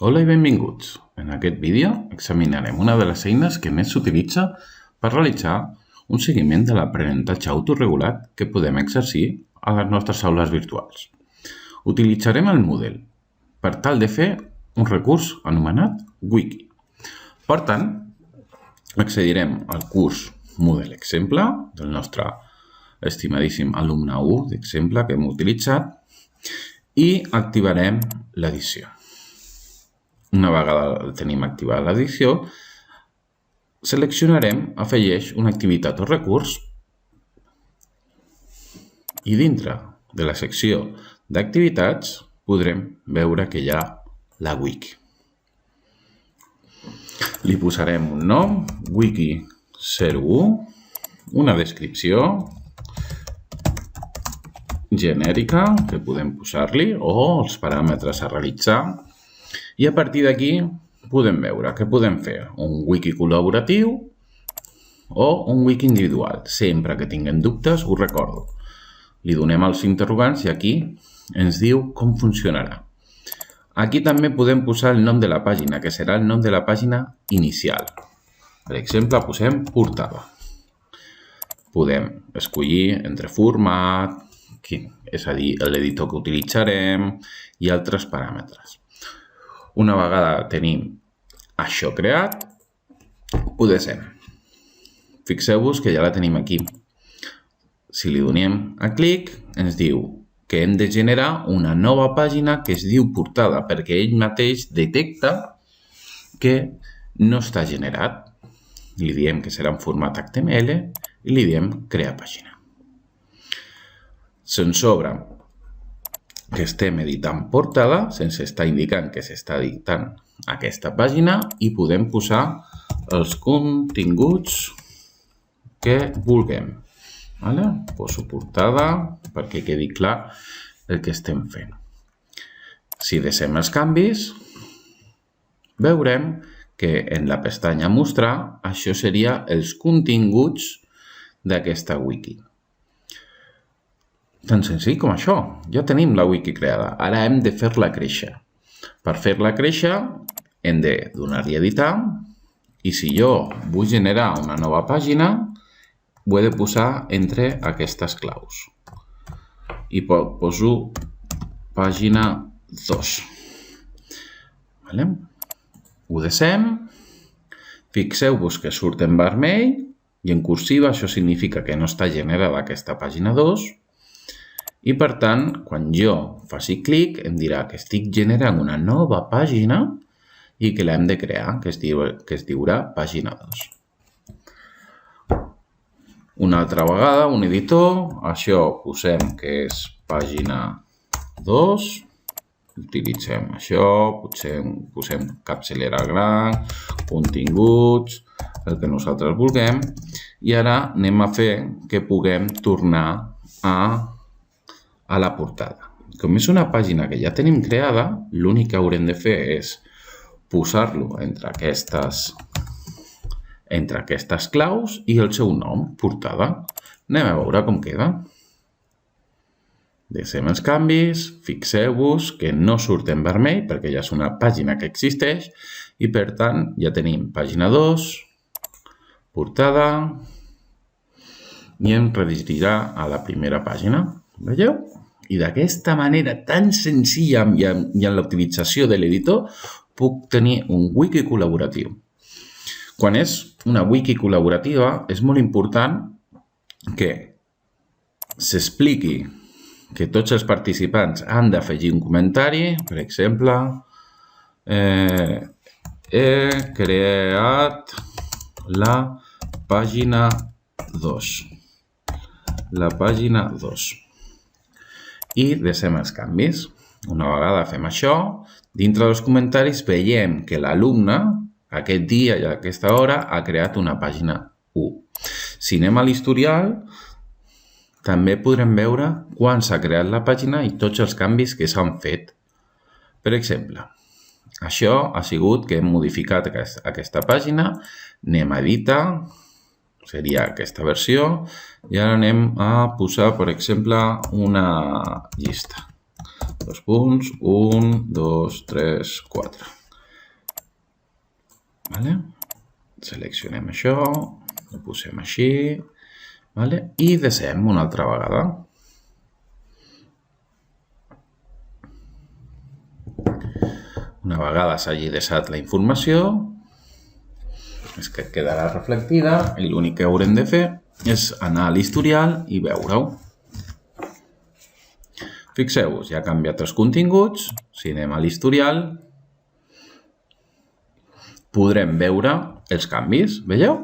Hola i benvinguts. En aquest vídeo examinarem una de les eines que més s'utilitza per realitzar un seguiment de l'aprenentatge autoregulat que podem exercir a les nostres aules virtuals. Utilitzarem el Moodle per tal de fer un recurs anomenat Wiki. Per tant, accedirem al curs Moodle Exemple del nostre estimadíssim alumne 1 d'exemple que hem utilitzat i activarem l'edició. Una vegada tenim activada l'edició, seleccionarem Afegeix una activitat o recurs i dintre de la secció d'activitats podrem veure que hi ha la wiki. Li posarem un nom, Wiki 01, una descripció genèrica que podem posar-li o els paràmetres a realitzar. I a partir d'aquí podem veure que podem fer un wiki col·laboratiu o un wiki individual. Sempre que tinguem dubtes, ho recordo. Li donem els interrogants i aquí ens diu com funcionarà. Aquí també podem posar el nom de la pàgina, que serà el nom de la pàgina inicial. Per exemple, posem portada. Podem escollir entre format, és a dir, l'editor que utilitzarem i altres paràmetres. Una vegada tenim això creat, ho desem. Fixeu-vos que ja la tenim aquí. Si li donem a clic, ens diu que hem de generar una nova pàgina que es diu portada, perquè ell mateix detecta que no està generat. Li diem que serà en format HTML i li diem crear pàgina. Se'ns obre que estem editant portada, se'ns està indicant que s'està editant aquesta pàgina i podem posar els continguts que vulguem. Poso portada perquè quedi clar el que estem fent. Si desem els canvis, veurem que en la pestanya mostrar això seria els continguts d'aquesta wiki. Tan senzill com això. Ja tenim la wiki creada. Ara hem de fer-la créixer. Per fer-la créixer hem de donar-li a editar i si jo vull generar una nova pàgina ho he de posar entre aquestes claus. I poso pàgina 2. Ho desem. Fixeu-vos que surt en vermell i en cursiva això significa que no està generada aquesta pàgina 2. I per tant, quan jo faci clic, em dirà que estic generant una nova pàgina i que l'hem de crear, que es diurà pàgina 2. Una altra vegada, un editor, això posem que és pàgina 2, utilitzem això, posem capçalera gran, continguts, el que nosaltres vulguem, i ara anem a fer que puguem tornar a la portada. Com és una pàgina que ja tenim creada, l'únic que haurem de fer és posar-lo entre aquestes claus i el seu nom, portada. Anem a veure com queda. Desem els canvis, fixeu-vos que no surt en vermell perquè ja és una pàgina que existeix i per tant ja tenim pàgina 2, portada i em redirigirà a la primera pàgina. Veieu? I d'aquesta manera tan senzilla i en la utilització de l'editor puc tenir un wiki col·laboratiu. Quan és una wiki col·laborativa és molt important que s'expliqui que tots els participants han d'afegir un comentari, per exemple, he creat la pàgina 2. La pàgina 2. I desem els canvis. Una vegada fem això, dintre dels comentaris veiem que l'alumne aquest dia i a aquesta hora ha creat una pàgina 1. Si anem a l'historial, també podrem veure quan s'ha creat la pàgina i tots els canvis que s'han fet. Per exemple, això ha sigut que hem modificat aquesta pàgina, anem a editar, seria aquesta versió, i ara anem a posar, per exemple, una llista. 2 punts, 1, 2, 3, 4. Seleccionem això, ho posem així, i desem una altra vegada. Una vegada s'hagi desat la informació, és que quedarà reflectida i l'únic que haurem de fer és anar a l'historial i veure-ho. Fixeu-vos, ja ha canviat els continguts. Si anem a l'historial, podrem veure els canvis, veieu?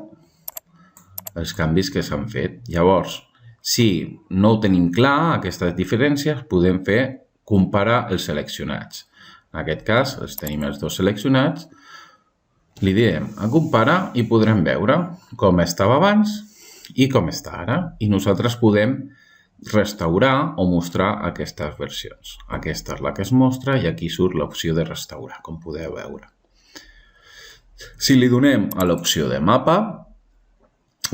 Els canvis que s'han fet. Llavors, si no ho tenim clar, aquestes diferències, podem comparar els seleccionats. En aquest cas, els tenim els dos seleccionats. Li direm a comparar i podrem veure com estava abans i com està ara. I nosaltres podem restaurar o mostrar aquestes versions. Aquesta és la que es mostra i aquí surt l'opció de restaurar, com podeu veure. Si li donem a l'opció de mapa,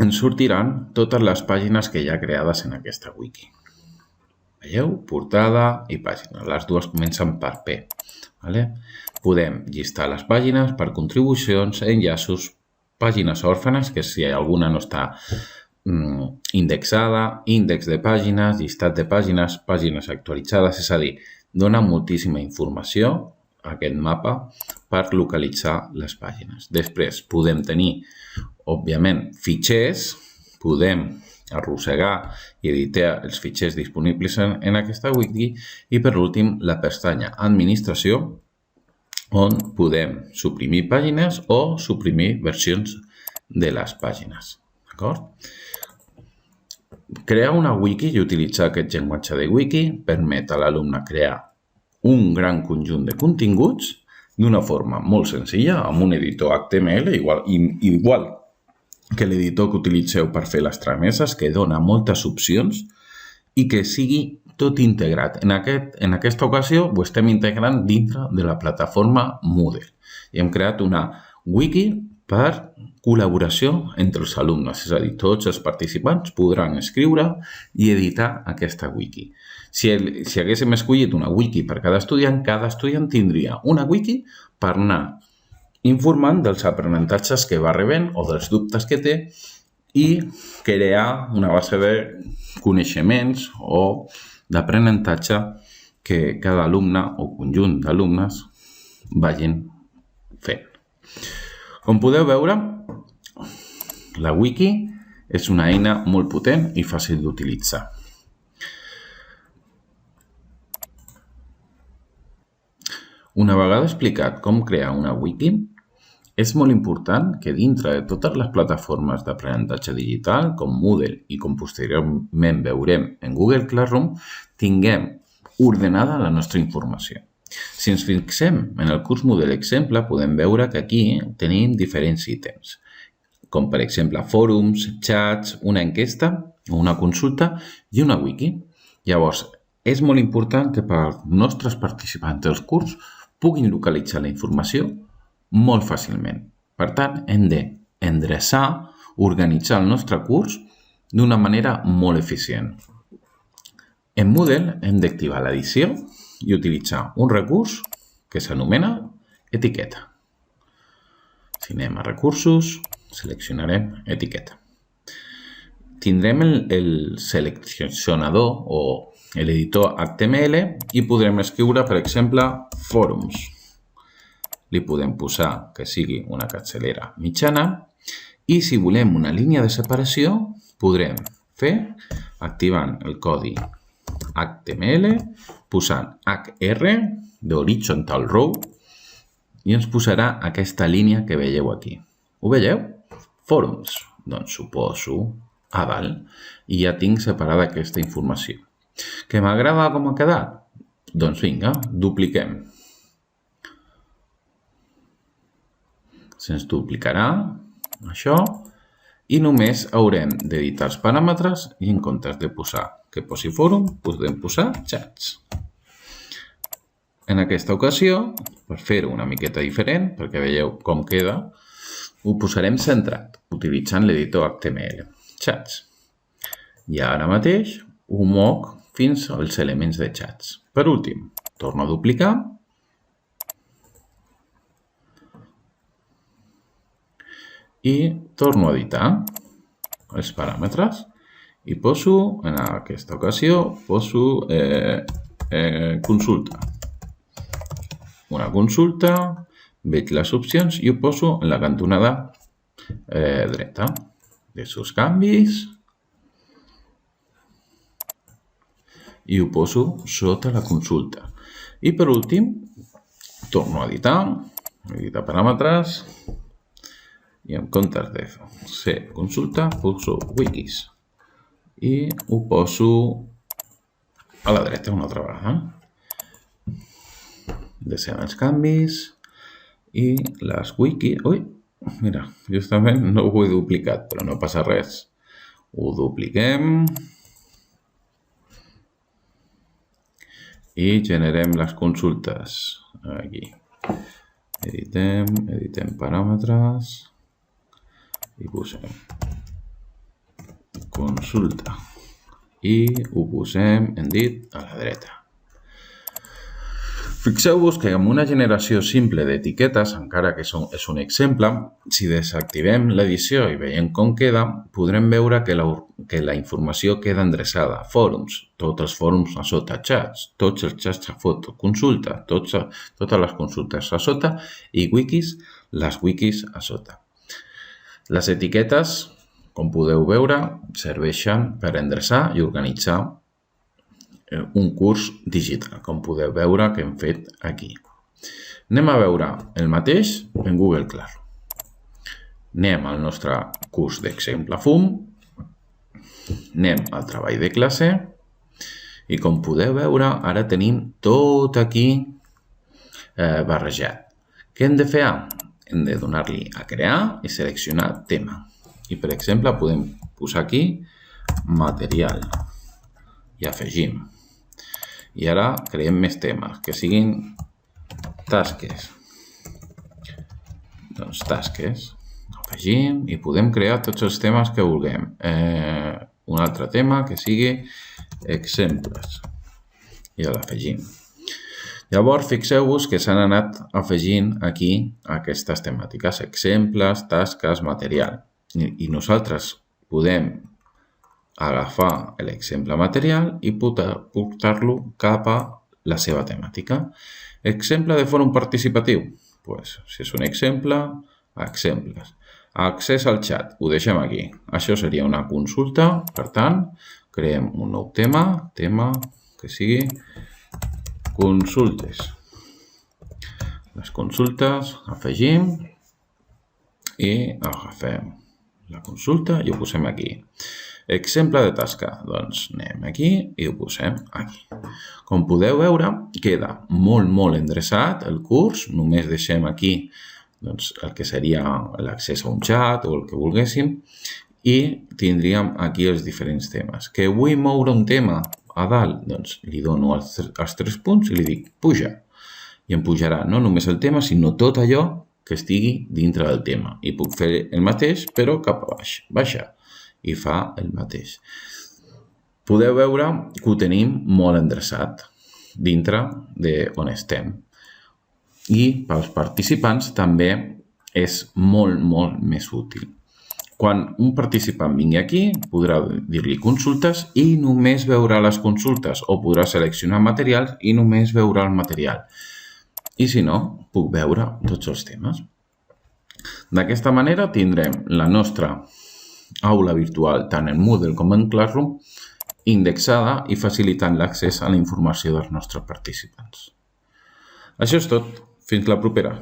ens sortiran totes les pàgines que hi ha creades en aquesta wiki. Veieu? Portada i pàgina. Les dues comencen per P. Podem llistar les pàgines per contribucions, enllaços, pàgines òrfanes, que si alguna no està indexada, índex de pàgines, llistat de pàgines, pàgines actualitzades, és a dir, dona moltíssima informació a aquest mapa per localitzar les pàgines. Després podem tenir, òbviament, fitxers, podem arrossegar i editar els fitxers disponibles en aquesta wiki i, per últim, la pestanya Administració, on podem suprimir pàgines o suprimir versions de les pàgines. D'acord? Crear una wiki i utilitzar aquest llenguatge de wiki permet a l'alumne crear un gran conjunt de continguts d'una forma molt senzilla, amb un editor HTML, igual que l'editor que utilitzeu per fer les trameses, que dona moltes opcions i que sigui tot integrat. En aquesta ocasió ho estem integrant dintre de la plataforma Moodle i hem creat una wiki per col·laboració entre els alumnes, és a dir, tots els participants podran escriure i editar aquesta wiki. Si haguéssim escollit una wiki per cada estudiant tindria una wiki per anar informant dels aprenentatges que va rebent o dels dubtes que té i crear una base de coneixements o d'aprenentatge que cada alumne o conjunt d'alumnes vagin fent. Com podeu veure, la wiki és una eina molt potent i fàcil d'utilitzar. Una vegada explicat com crear una wiki, és molt important que dintre de totes les plataformes d'aprenentatge digital, com Moodle i com posteriorment veurem en Google Classroom, tinguem ordenada la nostra informació. Si ens fixem en el curs Moodle exemple, podem veure que aquí tenim diferents ítems, com per exemple fòrums, xats, una enquesta o una consulta i una wiki. Llavors, és molt important que els nostres participants del curs puguin localitzar la informació molt fàcilment. Per tant, hem d'endreçar, organitzar el nostre curs d'una manera molt eficient. En Moodle hem d'activar l'edició i utilitzar un recurs que s'anomena etiqueta. Si anem a recursos, seleccionarem etiqueta. Tindrem el seleccionador o l'editor HTML i podrem escriure, per exemple, fòrums. Li podem posar que sigui una capçalera mitjana i si volem una línia de separació podrem fer activant el codi HTML, posant HR d'horizontal row i ens posarà aquesta línia que veieu aquí. Ho veieu? Fòrums. Doncs ho poso a dalt i ja tinc separada aquesta informació. Que m'agrada com ha quedat? Doncs vinga, dupliquem. Se'ns duplicarà això i només haurem d'editar els paràmetres i en comptes de posar que posi fòrum, podem posar xats. En aquesta ocasió, per fer-ho una miqueta diferent, perquè veieu com queda, ho posarem centrat, utilitzant l'editor HTML. Xats. I ara mateix ho moc fins als elements de xats. Per últim, torno a duplicar. i torno a editar els paràmetres i poso, en aquesta ocasió, consulta. Una consulta, veig les opcions i ho poso en la cantonada dreta. Deixo els canvis i ho poso sota la consulta. I per últim, torno a editar paràmetres i en comptes de ser consulta, poso wikis i ho poso a la dreta una altra vegada. Deixem els canvis i les wikis... Ui, mira, justament no ho he duplicat, però no passa res. Ho dupliquem i generem les consultes. Aquí. Editem paràmetres i posem consulta i ho posem en dit a la dreta. Fixeu-vos que amb una generació simple d'etiquetes, encara que és un exemple, si desactivem l'edició i veiem com queda, podrem veure que la informació queda endreçada. Fòrums, tots els fòrums a sota, xats, tots els xats a foto, consulta, totes les consultes a sota i wikis, les wikis a sota. Les etiquetes, com podeu veure, serveixen per endreçar i organitzar un curs digital, com podeu veure que hem fet aquí. Anem a veure el mateix en Google Classroom. Anem al nostre curs d'exemple FUM, anem al treball de classe i com podeu veure ara tenim tot aquí barrejat. Què hem de fer? Hem de donar-li a crear i seleccionar tema. I per exemple podem posar aquí material i afegim. I ara creem més temes, que siguin tasques. Doncs tasques. Afegim i podem crear tots els temes que vulguem. Un altre tema que sigui exemples. I l'afegim. Llavors, fixeu-vos que s'han anat afegint aquí aquestes temàtiques. Exemples, tasques, material. I nosaltres podem agafar l'exemple material i portar-lo cap a la seva temàtica. Exemple de fòrum participatiu. Si és un exemple, exemples. Accés al xat, ho deixem aquí. Això seria una consulta, per tant, creem un nou tema que sigui consultes. Les consultes, afegim i agafem la consulta i ho posem aquí. Exemple de tasca, doncs anem aquí i ho posem aquí. Com podeu veure, queda molt endreçat el curs, només deixem aquí el que seria l'accés a un xat o el que volguéssim i tindríem aquí els diferents temes. Que vull moure un tema a dalt, doncs li dono els 3 punts i li dic puja. I em pujarà no només el tema, sinó tot allò que estigui dintre del tema. I puc fer el mateix, però cap a baix. Baixa. I fa el mateix. Podeu veure que ho tenim molt endreçat dintre d'on estem. I pels participants també és molt més útil. Quan un participant vingui aquí, podrà dir-li consultes i només veurà les consultes o podrà seleccionar materials i només veurà el material. I si no, puc veure tots els temes. D'aquesta manera tindrem la nostra aula virtual tant en Moodle com en Classroom indexada i facilitant l'accés a la informació dels nostres participants. Això és tot. Fins la propera.